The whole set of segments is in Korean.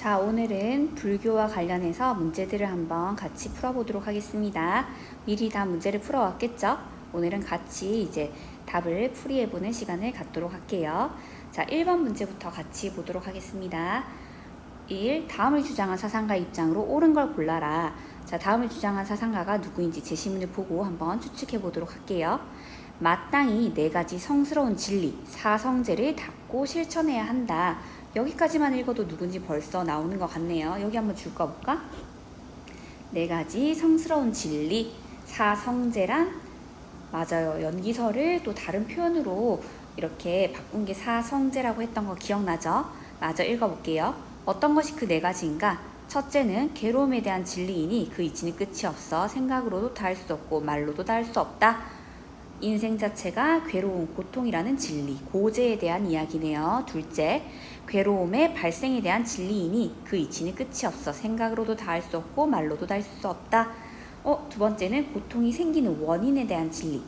자, 오늘은 불교와 관련해서 문제들을 한번 같이 풀어보도록 하겠습니다. 미리 다 문제를 풀어왔겠죠? 오늘은 같이 이제 답을 풀이해보는 시간을 갖도록 할게요. 자, 1번 문제부터 같이 보도록 하겠습니다. 1. 다음을 주장한 사상가의 입장으로 옳은 걸 골라라. 자, 다음을 주장한 사상가가 누구인지 제시문을 보고 한번 추측해 보도록 할게요. 마땅히 4가지 성스러운 진리, 사성제를 닦고 실천해야 한다. 여기까지만 읽어도 누군지 벌써 나오는 것 같네요. 여기 한번 줄 거 볼까? 4가지 성스러운 진리, 사성제란 맞아요. 연기설을 또 다른 표현으로 이렇게 바꾼 게 사성제라고 했던 거 기억나죠? 맞아, 읽어볼게요. 어떤 것이 그 4가지인가? 첫째는 괴로움에 대한 진리이니 그 이치는 끝이 없어 생각으로도 다 할 수 없고 말로도 다 할 수 없다. 인생 자체가 괴로움, 고통이라는 진리, 고제에 대한 이야기네요. 둘째, 괴로움의 발생에 대한 진리이니 그 이치는 끝이 없어 생각으로도 다 할 수 없고 말로도 다 할 수 없다. 두 번째는 고통이 생기는 원인에 대한 진리.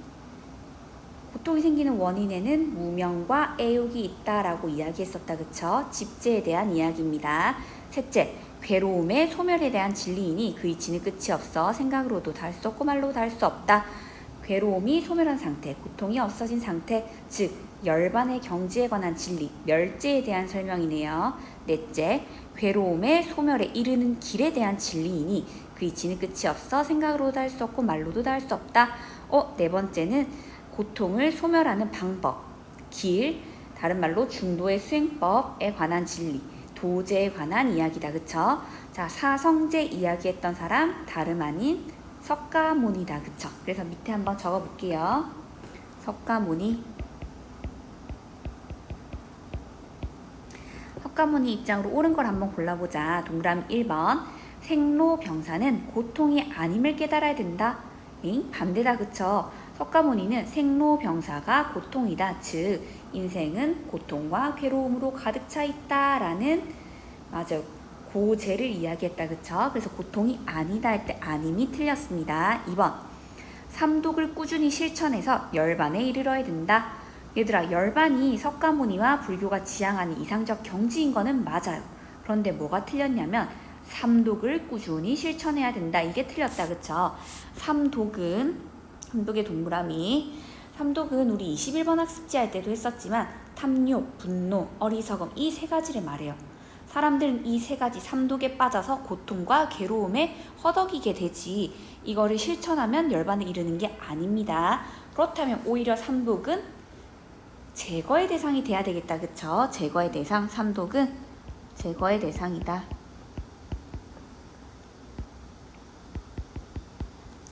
고통이 생기는 원인에는 무명과 애욕이 있다라고 이야기했었다. 그쵸? 집제에 대한 이야기입니다. 셋째, 괴로움의 소멸에 대한 진리이니 그 이치는 끝이 없어 생각으로도 다 할 수 없고 말로도 다 할 수 없다. 괴로움이 소멸한 상태, 고통이 없어진 상태, 즉 열반의 경지에 관한 진리, 멸제에 대한 설명이네요. 넷째, 괴로움의 소멸에 이르는 길에 대한 진리이니 그 이치는 끝이 없어 생각으로도 할 수 없고 말로도 다 할 수 없다. 네 번째는 고통을 소멸하는 방법, 길, 다른 말로 중도의 수행법에 관한 진리, 도제에 관한 이야기다. 그쵸? 자, 사성제 이야기했던 사람 다름 아닌 석가모니다. 그쵸? 그래서 밑에 한번 적어볼게요. 석가모니. 석가모니 입장으로 옳은 걸 한번 골라보자. 동그라미 1번. 생로병사는 고통이 아님을 깨달아야 된다. 반대다. 그쵸? 석가모니는 생로병사가 고통이다. 즉 인생은 고통과 괴로움으로 가득 차 있다라는 맞아요. 고제를 이야기했다. 그쵸? 그래서 고통이 아니다 할 때 아님이 틀렸습니다. 2번. 삼독을 꾸준히 실천해서 열반에 이르러야 된다. 얘들아, 열반이 석가모니와 불교가 지향하는 이상적 경지인 거는 맞아요. 그런데 뭐가 틀렸냐면 삼독을 꾸준히 실천해야 된다. 이게 틀렸다. 그쵸? 삼독의 동그라미. 삼독은 우리 21번 학습지 할 때도 했었지만 탐욕, 분노, 어리석음 이 3가지를 말해요. 사람들은 이 3가지 삼독에 빠져서 고통과 괴로움에 허덕이게 되지 이거를 실천하면 열반에 이르는 게 아닙니다. 그렇다면 오히려 삼독은 제거의 대상이 돼야 되겠다. 그쵸? 제거의 대상, 삼독은 제거의 대상이다.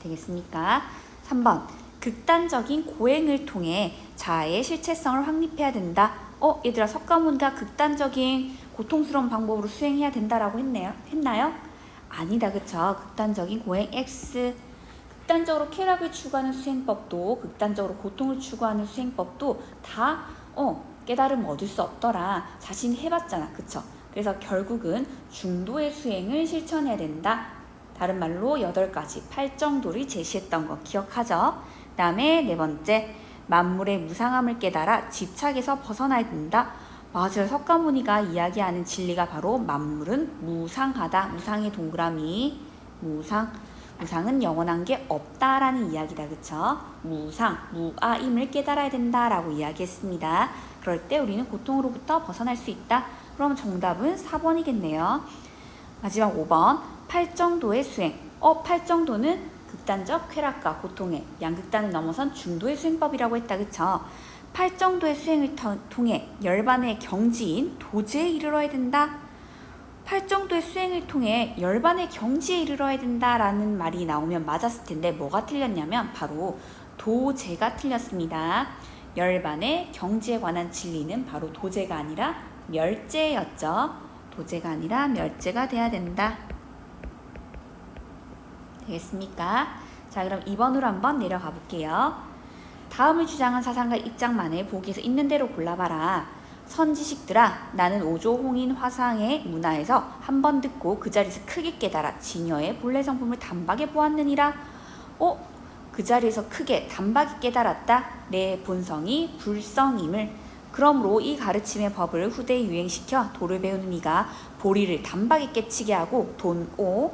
되겠습니까? 3번. 극단적인 고행을 통해 자아의 실체성을 확립해야 된다. 얘들아, 석가모니가 극단적인 고통스러운 방법으로 수행해야 된다라고 했나요? 아니다. 그쵸? 극단적인 고행 X. 극단적으로 쾌락을 추구하는 수행법도 극단적으로 고통을 추구하는 수행법도 다 깨달음 얻을 수 없더라. 자신이 해봤잖아. 그쵸? 그래서 결국은 중도의 수행을 실천해야 된다. 다른 말로 8가지 8정도를 제시했던 거 기억하죠? 그 다음에 4번째, 만물의 무상함을 깨달아 집착에서 벗어나야 된다. 맞아요. 석가모니가 이야기하는 진리가 바로 만물은 무상하다. 무상의 동그라미. 무상은 영원한 게 없다라는 이야기다. 그쵸? 무상, 무아임을 깨달아야 된다라고 이야기했습니다. 그럴 때 우리는 고통으로부터 벗어날 수 있다. 그럼 정답은 4번이겠네요. 마지막 5번. 8정도의 수행. 8정도는 극단적 쾌락과 고통의 양극단을 넘어선 중도의 수행법이라고 했다. 그쵸? 8정도의 수행을 통해 열반의 경지인 도제에 이르러야 된다. 8정도의 수행을 통해 열반의 경지에 이르러야 된다라는 말이 나오면 맞았을 텐데 뭐가 틀렸냐면 바로 도제가 틀렸습니다. 열반의 경지에 관한 진리는 바로 도제가 아니라 멸제였죠. 도제가 아니라 멸제가 돼야 된다. 되겠습니까? 자, 그럼 2번으로 한번 내려가 볼게요. 다음을 주장한 사상가 입장만을 보기에서 있는 대로 골라봐라. 선지식들아, 나는 오조홍인 화상의 문화에서 한 번 듣고 그 자리에서 크게 깨달아 진여의 본래 성품을 단박에 보았느니라. 그 자리에서 크게 단박에 깨달았다. 내 본성이 불성임을. 그러므로 이 가르침의 법을 후대에 유행시켜 도를 배우는 이가 보리를 단박에 깨치게 하고 돈오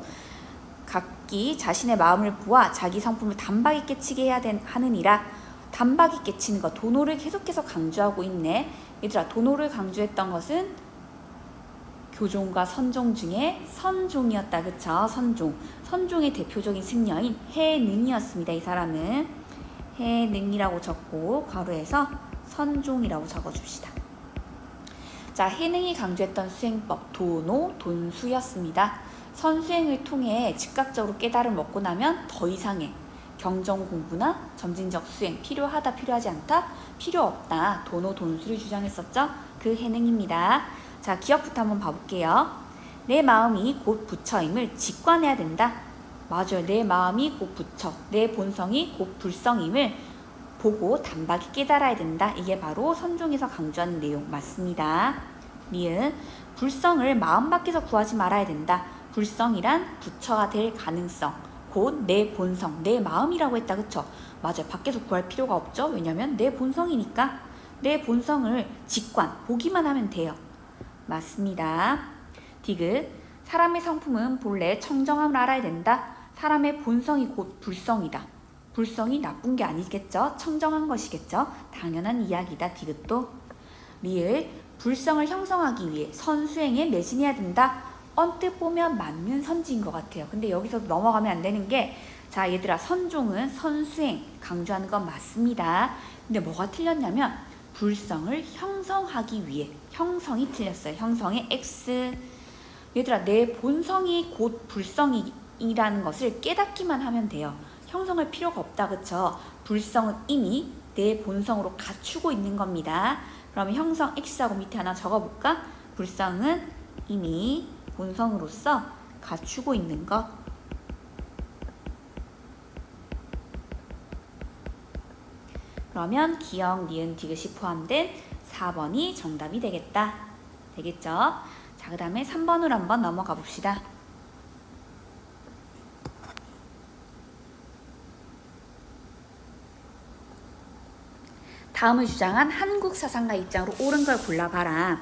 각기 자신의 마음을 보아 자기 성품을 단박에 깨치게 해야 하느니라. 단박에 깨치는 것, 도노를 계속해서 강조하고 있네. 얘들아, 도노를 강조했던 것은 교종과 선종 중에 선종이었다. 그쵸? 선종. 선종의 대표적인 승려인 해능이었습니다. 이 사람은 해능이라고 적고 괄호에서 선종이라고 적어줍시다. 자, 해능이 강조했던 수행법 도노, 돈수였습니다. 선수행을 통해 즉각적으로 깨달음을 얻고 나면 더 이상의 경전 공부나 점진적 수행 필요하다, 필요하지 않다, 필요 없다. 도노, 돈수를 주장했었죠. 그 해능입니다. 자, 기억부터 한번 봐볼게요. 내 마음이 곧 부처임을 직관해야 된다. 맞아요. 내 마음이 곧 부처, 내 본성이 곧 불성임을 보고 단박에 깨달아야 된다. 이게 바로 선종에서 강조하는 내용 맞습니다. 니은 불성을 마음 밖에서 구하지 말아야 된다. 불성이란 부처가 될 가능성, 곧 내 본성, 내 마음이라고 했다. 그쵸? 맞아요. 밖에서 구할 필요가 없죠. 왜냐면 내 본성이니까. 내 본성을 직관, 보기만 하면 돼요. 맞습니다. 디귿 사람의 성품은 본래 청정함을 알아야 된다. 사람의 본성이 곧 불성이다. 불성이 나쁜 게 아니겠죠? 청정한 것이겠죠? 당연한 이야기다. 디귿도. 리을 불성을 형성하기 위해 선수행에 매진해야 된다. 언뜻 보면 맞는 선지인 것 같아요. 근데 여기서 넘어가면 안 되는 게, 자, 얘들아, 선종은 선수행 강조하는 건 맞습니다. 근데 뭐가 틀렸냐면 불성을 형성하기 위해, 형성이 틀렸어요. 형성의 X. 얘들아, 내 본성이 곧 불성이라는 것을 깨닫기만 하면 돼요. 형성할 필요가 없다. 그쵸? 불성은 이미 내 본성으로 갖추고 있는 겁니다. 그러면 형성 X하고 밑에 하나 적어볼까? 불성은 이미 본성으로서 갖추고 있는 것. 그러면 기역, 니은, 디귿이 포함된 4번이 정답이 되겠다. 되겠죠? 자, 그 다음에 3번으로 한번 넘어가 봅시다. 다음을 주장한 한국 사상가 입장으로 옳은 걸 골라봐라.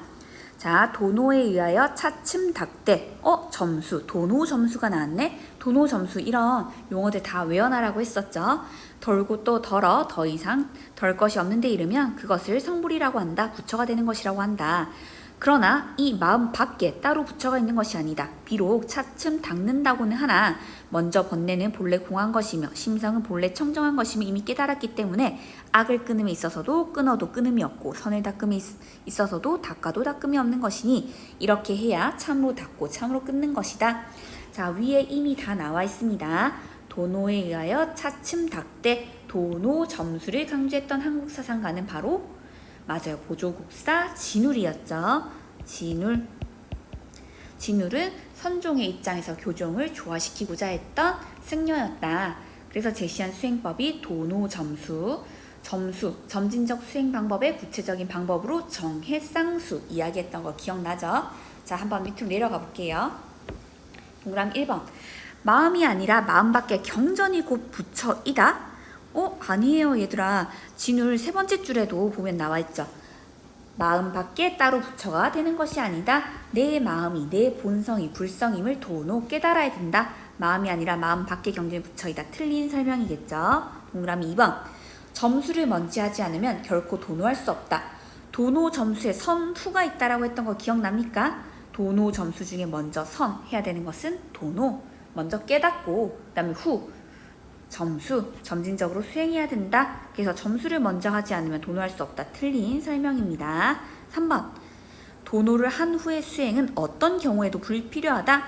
자, 도노에 의하여 차츰 닥대. 점수. 도노 점수가 나왔네. 도노 점수 이런 용어들 다 외워놔라고 했었죠. 덜고 또 덜어 더 이상 덜 것이 없는데 이르면 그것을 성불이라고 한다. 부처가 되는 것이라고 한다. 그러나 이 마음 밖에 따로 부처가 있는 것이 아니다. 비록 차츰 닦는다고는 하나 먼저 번뇌는 본래 공한 것이며 심성은 본래 청정한 것이며 이미 깨달았기 때문에 악을 끊음에 있어서도 끊어도 끊음이 없고 선을 닦음에 있어서도 닦아도 닦음이 없는 것이니 이렇게 해야 참으로 닦고 참으로 끊는 것이다. 자, 위에 이미 다 나와 있습니다. 도노에 의하여 차츰 닦되 도노 점수를 강조했던 한국 사상가는 바로 맞아요. 보조국사 진울이었죠. 진울. 진울은 선종의 입장에서 교종을 조화시키고자 했던 승려였다. 그래서 제시한 수행법이 도노 점수, 점진적 수행 방법의 구체적인 방법으로 정해쌍수 이야기했던 거 기억나죠? 자, 한번 밑으로 내려가 볼게요. 동그라미 1번. 마음이 아니라 마음밖에 경전이 곧 부처이다. 아니에요, 얘들아. 진울 세 번째 줄에도 보면 나와 있죠. 마음 밖에 따로 부처가 되는 것이 아니다. 내 마음이, 내 본성이 불성임을 도노 깨달아야 된다. 마음이 아니라 마음 밖에 경전이 부처이다. 틀린 설명이겠죠. 동그라미 2번. 점수를 먼저 하지 않으면 결코 도노할 수 없다. 도노 점수에 선후가 있다라고 했던 거 기억납니까? 도노 점수 중에 먼저 선 해야 되는 것은 도노. 먼저 깨닫고 그다음에 후. 점수, 점진적으로 수행해야 된다. 그래서 점수를 먼저 하지 않으면 도노할 수 없다. 틀린 설명입니다. 3번. 도노를 한 후의 수행은 어떤 경우에도 불필요하다.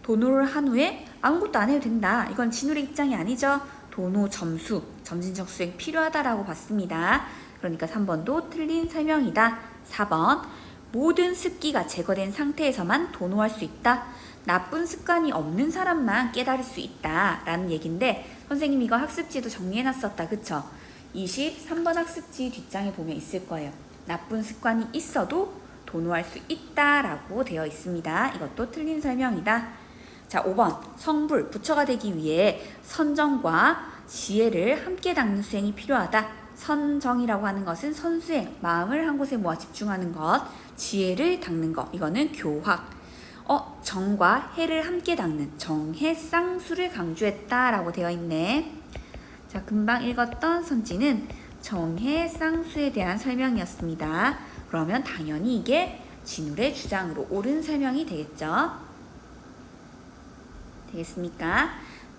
도노를 한 후에 아무것도 안 해도 된다. 이건 진울의 입장이 아니죠. 도노 점수, 점진적 수행 필요하다라고 봤습니다. 그러니까 3번도 틀린 설명이다. 4번. 모든 습기가 제거된 상태에서만 도노할 수 있다. 나쁜 습관이 없는 사람만 깨달을 수 있다 라는 얘기인데 선생님이 이거 학습지도 정리해놨었다. 그쵸? 23번 학습지 뒷장에 보면 있을 거예요. 나쁜 습관이 있어도 도노할 수 있다 라고 되어 있습니다. 이것도 틀린 설명이다. 자, 5번. 성불, 부처가 되기 위해 선정과 지혜를 함께 닦는 수행이 필요하다. 선정이라고 하는 것은 선수행, 마음을 한 곳에 모아 집중하는 것, 지혜를 닦는 것, 이거는 교학. 정과 해를 함께 닦는 정해 쌍수를 강조했다라고 되어 있네. 자, 금방 읽었던 선지는 정해 쌍수에 대한 설명이었습니다. 그러면 당연히 이게 진울의 주장으로 옳은 설명이 되겠죠? 되겠습니까?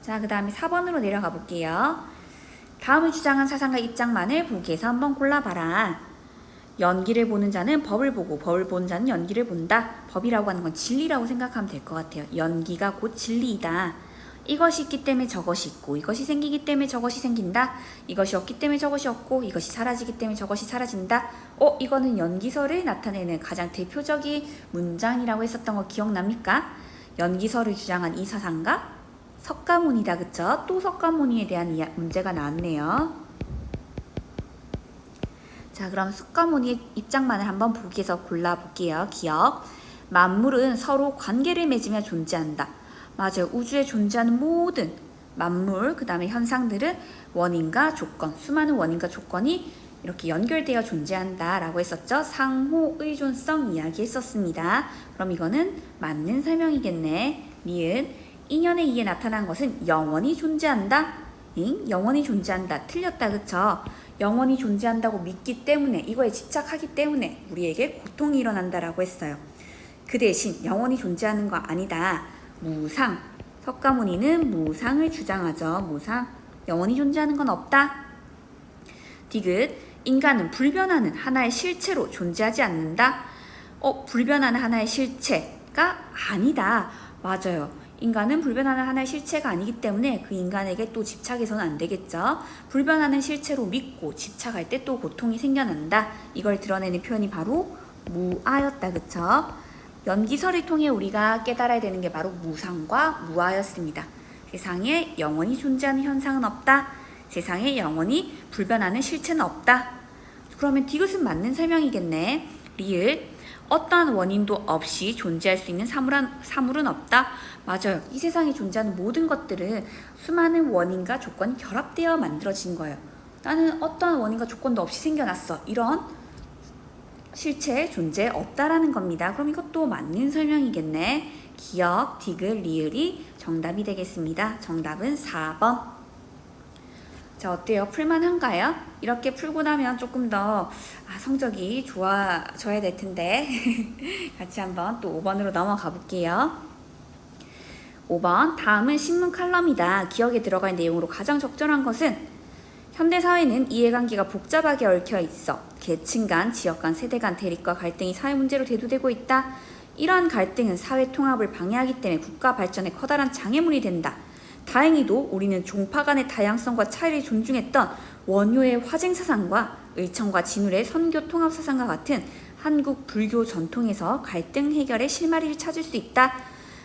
자, 그 다음에 4번으로 내려가 볼게요. 다음을 주장한 사상가 입장만을 보기에서 한번 골라봐라. 연기를 보는 자는 법을 보고 법을 보는 자는 연기를 본다. 법이라고 하는 건 진리라고 생각하면 될 것 같아요. 연기가 곧 진리이다. 이것이 있기 때문에 저것이 있고, 이것이 생기기 때문에 저것이 생긴다. 이것이 없기 때문에 저것이 없고, 이것이 사라지기 때문에 저것이 사라진다. 이거는 연기설을 나타내는 가장 대표적인 문장이라고 했었던 거 기억납니까? 연기설을 주장한 이 사상가 석가모니다. 그쵸? 또 석가모니에 대한 문제가 나왔네요. 자, 그럼 석가모니의 입장만을 한번 보기에서 골라볼게요. 기억. 만물은 서로 관계를 맺으며 존재한다. 맞아요. 우주에 존재하는 모든 만물, 그 다음에 현상들은 원인과 조건, 수많은 원인과 조건이 이렇게 연결되어 존재한다 라고 했었죠. 상호 의존성 이야기 했었습니다. 그럼 이거는 맞는 설명이겠네. 니은, 인연에 의해 나타난 것은 영원히 존재한다. 영원히 존재한다. 틀렸다. 그쵸? 영원히 존재한다고 믿기 때문에, 이거에 집착하기 때문에 우리에게 고통이 일어난다라고 했어요. 그 대신 영원히 존재하는 거 아니다. 무상. 석가모니는 무상을 주장하죠. 무상. 영원히 존재하는 건 없다. 디귿. 인간은 불변하는 하나의 실체로 존재하지 않는다. 불변하는 하나의 실체가 아니다. 맞아요. 인간은 불변하는 하나의 실체가 아니기 때문에 그 인간에게 또 집착해서는 안 되겠죠. 불변하는 실체로 믿고 집착할 때 또 고통이 생겨난다. 이걸 드러내는 표현이 바로 무아였다. 그쵸? 연기설을 통해 우리가 깨달아야 되는 게 바로 무상과 무아였습니다. 세상에 영원히 존재하는 현상은 없다. 세상에 영원히 불변하는 실체는 없다. 그러면 디귿은 맞는 설명이겠네. 리을. 어떠한 원인도 없이 존재할 수 있는 사물은 없다. 맞아요. 이 세상에 존재하는 모든 것들은 수많은 원인과 조건이 결합되어 만들어진 거예요. 나는 어떠한 원인과 조건도 없이 생겨났어. 이런 실체의 존재 없다라는 겁니다. 그럼 이것도 맞는 설명이겠네. 기억, 디귿, 리을이 정답이 되겠습니다. 정답은 4번. 자, 어때요? 풀만한가요? 이렇게 풀고 나면 조금 더 성적이 좋아져야 될 텐데 같이 한번 또 5번으로 넘어가 볼게요. 5번. 다음은 신문 칼럼이다. 기억에 들어갈 내용으로 가장 적절한 것은 현대사회는 이해관계가 복잡하게 얽혀 있어 계층 간, 지역 간, 세대 간 대립과 갈등이 사회 문제로 대두되고 있다. 이러한 갈등은 사회 통합을 방해하기 때문에 국가 발전에 커다란 장애물이 된다. 다행히도 우리는 종파 간의 다양성과 차이를 존중했던 원효의 화쟁사상과 의청과 진울의 선교통합사상과 같은 한국 불교 전통에서 갈등 해결의 실마리를 찾을 수 있다.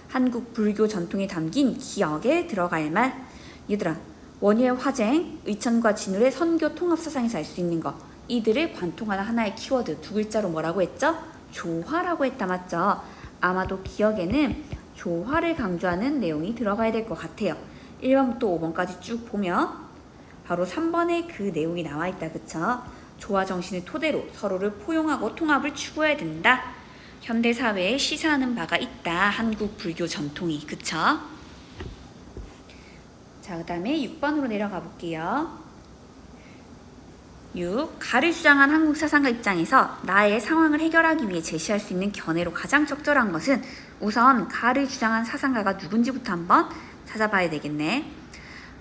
한국 불교 전통에 담긴 기억에 들어갈 말. 얘들아, 원효의 화쟁, 의천과 진울의 선교통합사상에서 알 수 있는 거, 이들을 관통하는 하나의 키워드 두 글자로 뭐라고 했죠? 조화라고 했다. 맞죠? 아마도 기억에는 조화를 강조하는 내용이 들어가야 될 것 같아요. 1번부터 5번까지 쭉 보면 바로 3번에 그 내용이 나와 있다. 그쵸? 조화 정신을 토대로 서로를 포용하고 통합을 추구해야 된다. 현대사회에 시사하는 바가 있다. 한국 불교 전통이. 그쵸? 자, 그 다음에 6번으로 내려가 볼게요. 6. 가를 주장한 한국 사상가 입장에서 나의 상황을 해결하기 위해 제시할 수 있는 견해로 가장 적절한 것은 우선 가를 주장한 사상가가 누군지부터 한번 찾아봐야 되겠네.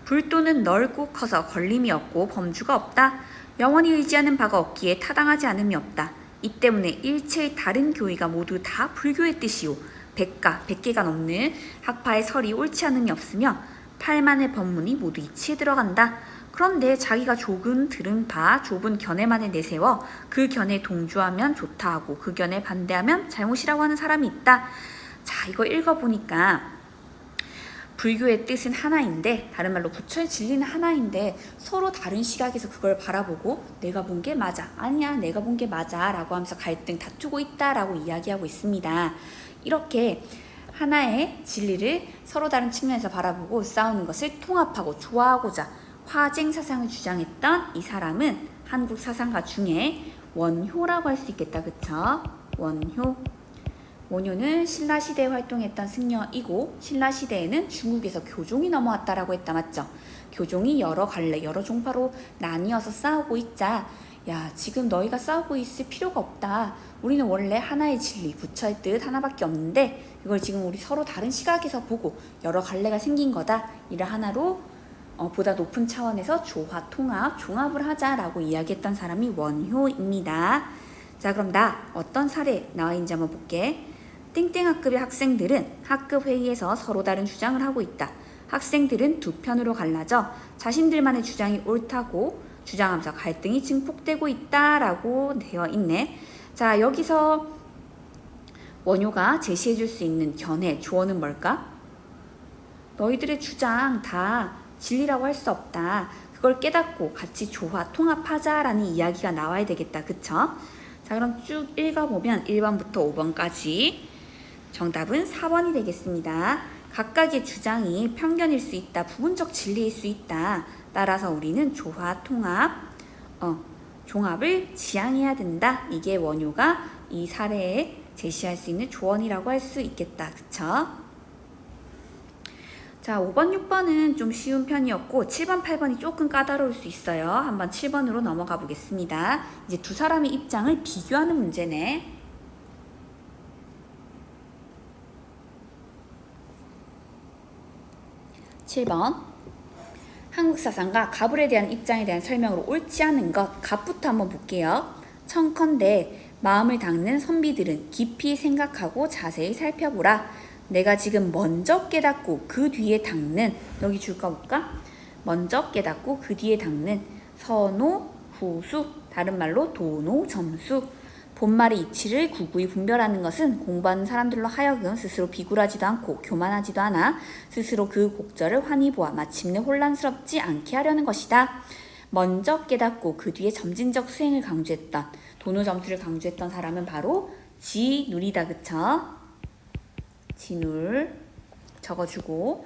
불도는 넓고 커서 걸림이 없고 범주가 없다. 영원히 의지하는 바가 없기에 타당하지 않음이 없다. 이 때문에 일체의 다른 교의가 모두 다 불교의 뜻이요. 백개가 넘는 학파의 설이 옳지 않음이 없으며 8만의 법문이 모두 이치에 들어간다. 그런데 자기가 조금 들은 바 좁은 견해만을 내세워 그 견해에 동조하면 좋다 하고 그 견해에 반대하면 잘못이라고 하는 사람이 있다. 자, 이거 읽어보니까 불교의 뜻은 하나인데, 다른 말로 부처의 진리는 하나인데 서로 다른 시각에서 그걸 바라보고 내가 본 게 맞아, 아니야 내가 본 게 맞아 라고 하면서 갈등 다투고 있다라고 이야기하고 있습니다. 이렇게 하나의 진리를 서로 다른 측면에서 바라보고 싸우는 것을 통합하고 조화하고자 화쟁 사상을 주장했던 이 사람은 한국 사상가 중에 원효라고 할 수 있겠다. 그쵸? 원효. 원효는 신라시대에 활동했던 승려이고 신라시대에는 중국에서 교종이 넘어왔다라고 했다. 맞죠? 교종이 여러 갈래, 여러 종파로 나뉘어서 싸우고 있자. 야, 지금 너희가 싸우고 있을 필요가 없다. 우리는 원래 하나의 진리, 부처의 뜻 하나밖에 없는데 이걸 지금 우리 서로 다른 시각에서 보고 여러 갈래가 생긴 거다. 이를 하나로 보다 높은 차원에서 조화, 통합, 종합을 하자라고 이야기했던 사람이 원효입니다. 자, 그럼 어떤 사례 나와 있는지 한번 볼게. 땡땡 학급의 학생들은 학급 회의에서 서로 다른 주장을 하고 있다. 학생들은 두 편으로 갈라져 자신들만의 주장이 옳다고 주장하면서 갈등이 증폭되고 있다라고 되어 있네. 자, 여기서 원효가 제시해 줄 수 있는 견해, 조언은 뭘까? 너희들의 주장 다 진리라고 할 수 없다. 그걸 깨닫고 같이 조화, 통합하자라는 이야기가 나와야 되겠다. 그쵸? 자, 그럼 쭉 읽어보면 1번부터 5번까지 정답은 4번이 되겠습니다. 각각의 주장이 편견일 수 있다. 부분적 진리일 수 있다. 따라서 우리는 조화, 통합, 종합을 지향해야 된다. 이게 원효가 이 사례에 제시할 수 있는 조언이라고 할 수 있겠다. 그쵸? 자, 5번, 6번은 좀 쉬운 편이었고 7번, 8번이 조금 까다로울 수 있어요. 한번 7번으로 넘어가 보겠습니다. 이제 두 사람의 입장을 비교하는 문제네. 7번. 한국 사상가 가불에 대한 입장에 대한 설명으로 옳지 않은 것, 갑부터 한번 볼게요. 청컨대 마음을 닦는 선비들은 깊이 생각하고 자세히 살펴보라. 내가 지금 먼저 깨닫고 그 뒤에 닦는, 여기 줄까 볼까? 먼저 깨닫고 그 뒤에 닦는 선호, 후수, 다른 말로 도노, 점수. 본말의 이치를 구구이 분별하는 것은 공부하는 사람들로 하여금 스스로 비굴하지도 않고 교만하지도 않아 스스로 그 곡절을 환히 보아 마침내 혼란스럽지 않게 하려는 것이다. 먼저 깨닫고 그 뒤에 점진적 수행을 강조했던, 도노 점수를 강조했던 사람은 바로 진울이다. 그쵸? 진울 적어주고,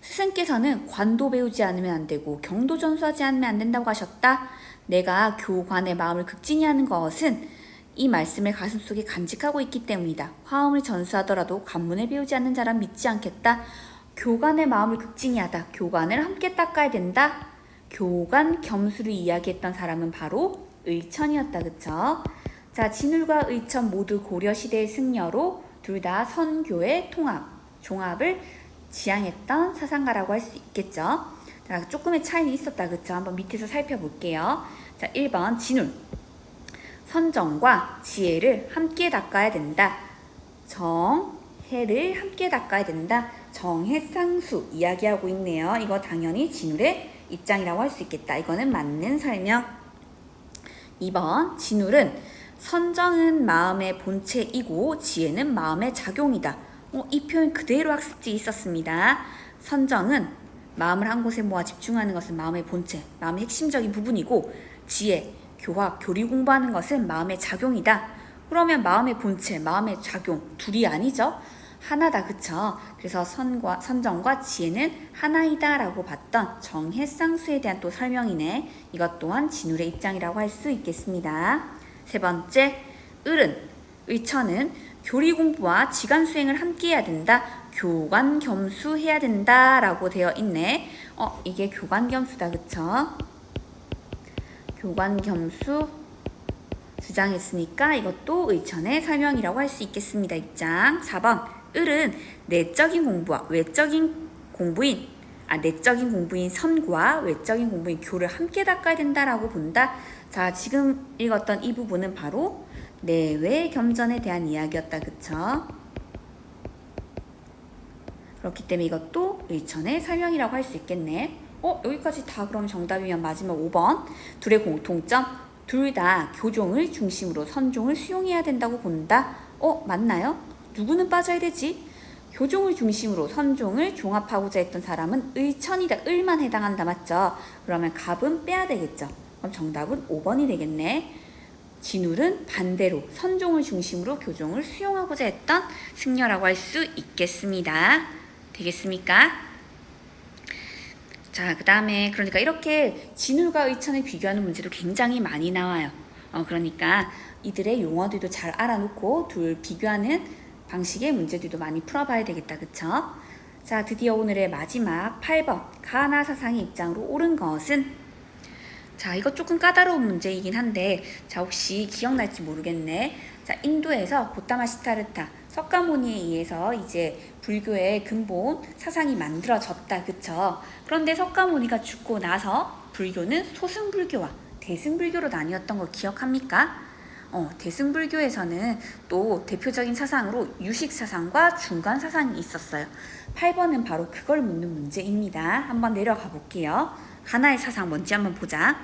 스승께서는 관도 배우지 않으면 안 되고 경도 전수하지 않으면 안 된다고 하셨다. 내가 교관의 마음을 극진히 하는 것은 이 말씀을 가슴속에 간직하고 있기 때문이다. 화음을 전수하더라도 관문을 배우지 않는 자란 믿지 않겠다. 교관의 마음을 극진히 하다. 교관을 함께 닦아야 된다. 교관 겸수를 이야기했던 사람은 바로 의천이었다. 그쵸? 자, 진울과 의천 모두 고려시대의 승려로 둘 다 선교의 통합, 종합을 지향했던 사상가라고 할 수 있겠죠. 자, 조금의 차이는 있었다. 그쵸? 한번 밑에서 살펴볼게요. 자, 1번 진울. 선정과 지혜를 함께 닦아야 된다. 정해를 함께 닦아야 된다. 정해상수 이야기하고 있네요. 이거 당연히 진울의 입장이라고 할 수 있겠다. 이거는 맞는 설명. 2번 진울은 선정은 마음의 본체이고 지혜는 마음의 작용이다. 이 표현 그대로 학습지에 있었습니다. 선정은 마음을 한 곳에 모아 집중하는 것은 마음의 본체, 마음의 핵심적인 부분이고 지혜, 교학, 교리 공부하는 것은 마음의 작용이다. 그러면 마음의 본체, 마음의 작용 둘이 아니죠? 하나다. 그쵸? 그래서 선정과 지혜는 하나이다 라고 봤던 정해상수에 대한 또 설명이네. 이것 또한 진울의 입장이라고 할 수 있겠습니다. 세 번째, 의천은 교리 공부와 지간 수행을 함께 해야 된다. 교관 겸수 해야 된다 라고 되어 있네. 이게 교관 겸수다. 그쵸? 교관 겸수 주장했으니까 이것도 의천의 설명이라고 할 수 있겠습니다. 입장. 4번. 을은 내적인 공부와 외적인 공부인 내적인 공부인 선과 외적인 공부인 교를 함께 닦아야 된다라고 본다. 자, 지금 읽었던 이 부분은 바로 내외 겸전에 대한 이야기였다. 그쵸? 그렇기 때문에 이것도 의천의 설명이라고 할 수 있겠네. 여기까지 다 그럼 정답이면 마지막 5번. 둘의 공통점. 둘 다 교종을 중심으로 선종을 수용해야 된다고 본다. 맞나요? 누구는 빠져야 되지? 교종을 중심으로 선종을 종합하고자 했던 사람은 의천이다. 을만 해당한다. 맞죠? 그러면 갑은 빼야 되겠죠. 그럼 정답은 5번이 되겠네. 진울은 반대로 선종을 중심으로 교종을 수용하고자 했던 승려라고 할 수 있겠습니다. 되겠습니까? 자, 그 다음에 그러니까 이렇게 진울과 의천을 비교하는 문제도 굉장히 많이 나와요. 그러니까 이들의 용어들도 잘 알아놓고 둘 비교하는 방식의 문제들도 많이 풀어봐야 되겠다. 그쵸? 자, 드디어 오늘의 마지막 8번 가나 사상의 입장으로 옳은 것은, 자, 이거 조금 까다로운 문제이긴 한데, 자, 혹시 기억날지 모르겠네. 자, 인도에서 고타마 시타르타 석가모니에 의해서 이제 불교의 근본 사상이 만들어졌다. 그쵸? 그런데 석가모니가 죽고 나서 불교는 소승불교와 대승불교로 나뉘었던 거 기억합니까? 대승불교에서는 또 대표적인 사상으로 유식사상과 중간사상이 있었어요. 8번은 바로 그걸 묻는 문제입니다. 한번 내려가 볼게요. 하나의 사상 뭔지 한번 보자.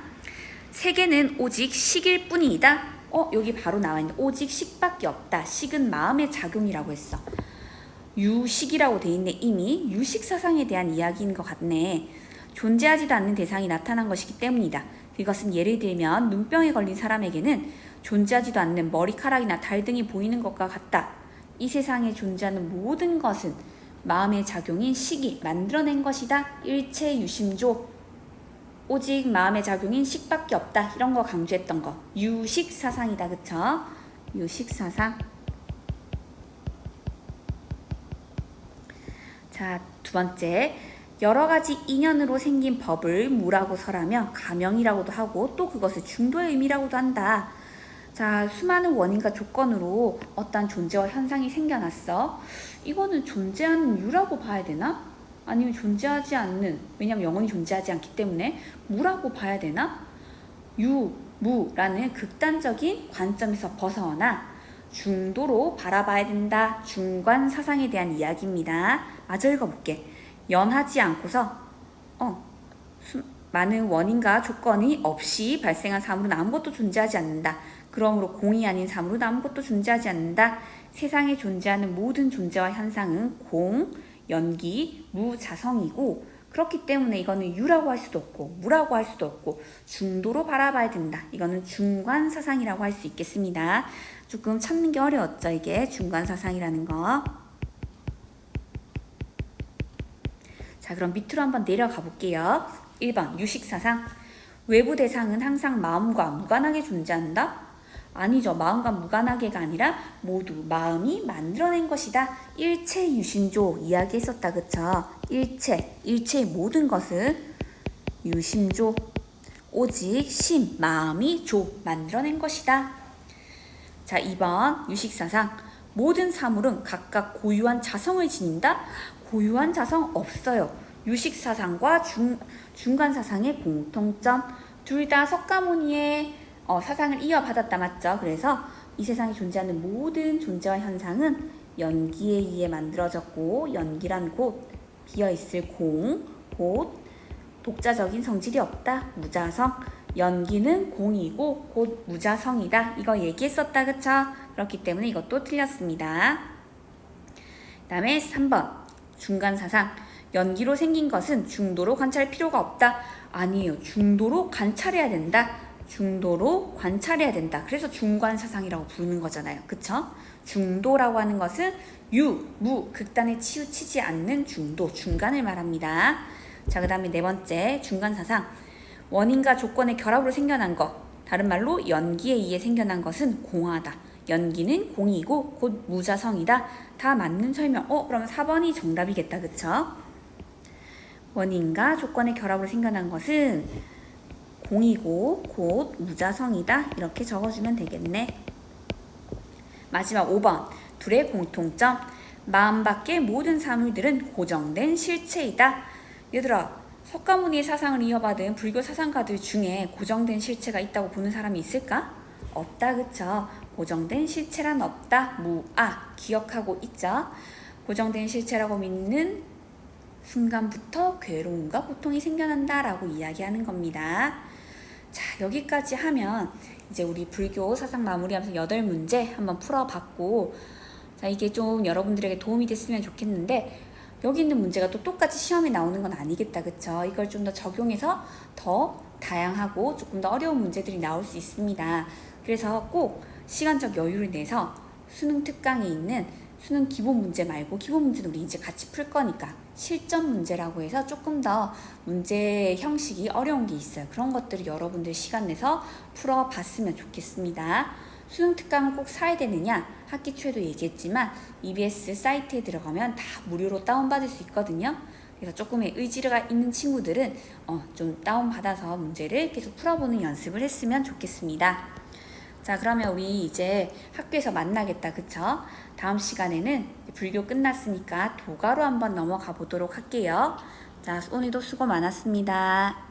세계는 오직 식일 뿐이다. 여기 바로 나와있는 오직 식밖에 없다. 식은 마음의 작용이라고 했어. 유식이라고 돼 있네. 이미 유식사상에 대한 이야기인 것 같네. 존재하지도 않는 대상이 나타난 것이기 때문이다. 이것은 예를 들면 눈병에 걸린 사람에게는 존재하지도 않는 머리카락이나 달 등이 보이는 것과 같다. 이 세상에 존재하는 모든 것은 마음의 작용인 식이 만들어낸 것이다. 일체 유심조. 오직 마음의 작용인 식밖에 없다. 이런 거 강조했던 거. 유식사상이다. 그쵸? 유식사상. 자, 두 번째. 여러 가지 인연으로 생긴 법을 무라고 설하며 가명이라고도 하고 또 그것을 중도의 의미라고도 한다. 자, 수많은 원인과 조건으로 어떠한 존재와 현상이 생겨났어. 이거는 존재하는 유라고 봐야 되나? 아니면 존재하지 않는, 왜냐면 영원히 존재하지 않기 때문에 무라고 봐야 되나? 유, 무라는 극단적인 관점에서 벗어나 중도로 바라봐야 된다. 중간 사상에 대한 이야기입니다. 마저 읽어볼게. 연하지 않고서 많은 원인과 조건이 없이 발생한 사물은 아무것도 존재하지 않는다. 그러므로 공이 아닌 사물은 아무것도 존재하지 않는다. 세상에 존재하는 모든 존재와 현상은 공, 연기, 무, 자성이고 그렇기 때문에 이거는 유라고 할 수도 없고 무라고 할 수도 없고 중도로 바라봐야 된다. 이거는 중간 사상이라고 할 수 있겠습니다. 조금 찾는 게 어려웠죠. 이게 중간 사상이라는 거. 자, 그럼 밑으로 한번 내려가 볼게요. 1번 유식사상. 외부 대상은 항상 마음과 무관하게 존재한다? 아니죠. 마음과 무관하게가 아니라 모두 마음이 만들어낸 것이다. 일체 유심조 이야기했었다. 그쵸? 일체의 모든 것은 유심조, 오직 심, 마음이 조, 만들어낸 것이다. 자, 2번 유식사상. 모든 사물은 각각 고유한 자성을 지닌다? 고유한 자성 없어요. 유식사상과 중간사상의 공통점. 둘 다 석가모니의 사상을 이어받았다. 맞죠? 그래서 이 세상에 존재하는 모든 존재와 현상은 연기에 의해 만들어졌고, 연기란 곧 비어있을 공, 곧 독자적인 성질이 없다. 무자성. 연기는 공이고 곧 무자성이다. 이거 얘기했었다. 그쵸? 그렇기 때문에 이것도 틀렸습니다. 그 다음에 3번 중간사상. 연기로 생긴 것은 중도로 관찰할 필요가 없다. 아니에요. 중도로 관찰해야 된다. 중도로 관찰해야 된다. 그래서 중간사상이라고 부르는 거잖아요. 그쵸? 중도라고 하는 것은 유, 무, 극단에 치우치지 않는 중도, 중간을 말합니다. 자, 그 다음에 네 번째 중간사상. 원인과 조건의 결합으로 생겨난 것. 다른 말로 연기에 의해 생겨난 것은 공하다. 연기는 공이고 곧 무자성이다. 다 맞는 설명. 그러면 4번이 정답이겠다. 그쵸? 원인과 조건의 결합으로 생겨난 것은 공이고 곧 무자성이다. 이렇게 적어주면 되겠네. 마지막 5번. 둘의 공통점. 마음 밖의 모든 사물들은 고정된 실체이다. 얘들아, 석가모니의 사상을 이어받은 불교 사상가들 중에 고정된 실체가 있다고 보는 사람이 있을까? 없다. 그쵸? 고정된 실체란 없다. 무아. 기억하고 있죠? 고정된 실체라고 믿는 순간부터 괴로움과 고통이 생겨난다 라고 이야기하는 겁니다. 자, 여기까지 하면 이제 우리 불교 사상 마무리하면서 8문제 한번 풀어봤고, 자, 이게 좀 여러분들에게 도움이 됐으면 좋겠는데, 여기 있는 문제가 또 똑같이 시험에 나오는 건 아니겠다. 그쵸? 이걸 좀 더 적용해서 더 다양하고 조금 더 어려운 문제들이 나올 수 있습니다. 그래서 꼭 시간적 여유를 내서 수능 특강에 있는 수능 기본 문제 말고 기본 문제는 우리 이제 같이 풀 거니까 실전 문제라고 해서 조금 더 문제 형식이 어려운 게 있어요. 그런 것들을 여러분들 시간 내서 풀어봤으면 좋겠습니다. 수능 특강을 꼭 사야 되느냐? 학기 초에도 얘기했지만 EBS 사이트에 들어가면 다 무료로 다운받을 수 있거든요. 그래서 조금의 의지가 있는 친구들은 좀 다운받아서 문제를 계속 풀어보는 연습을 했으면 좋겠습니다. 자, 그러면 우리 이제 학교에서 만나겠다, 그쵸? 다음 시간에는 불교 끝났으니까 도가로 한번 넘어가 보도록 할게요. 자, 오늘도 수고 많았습니다.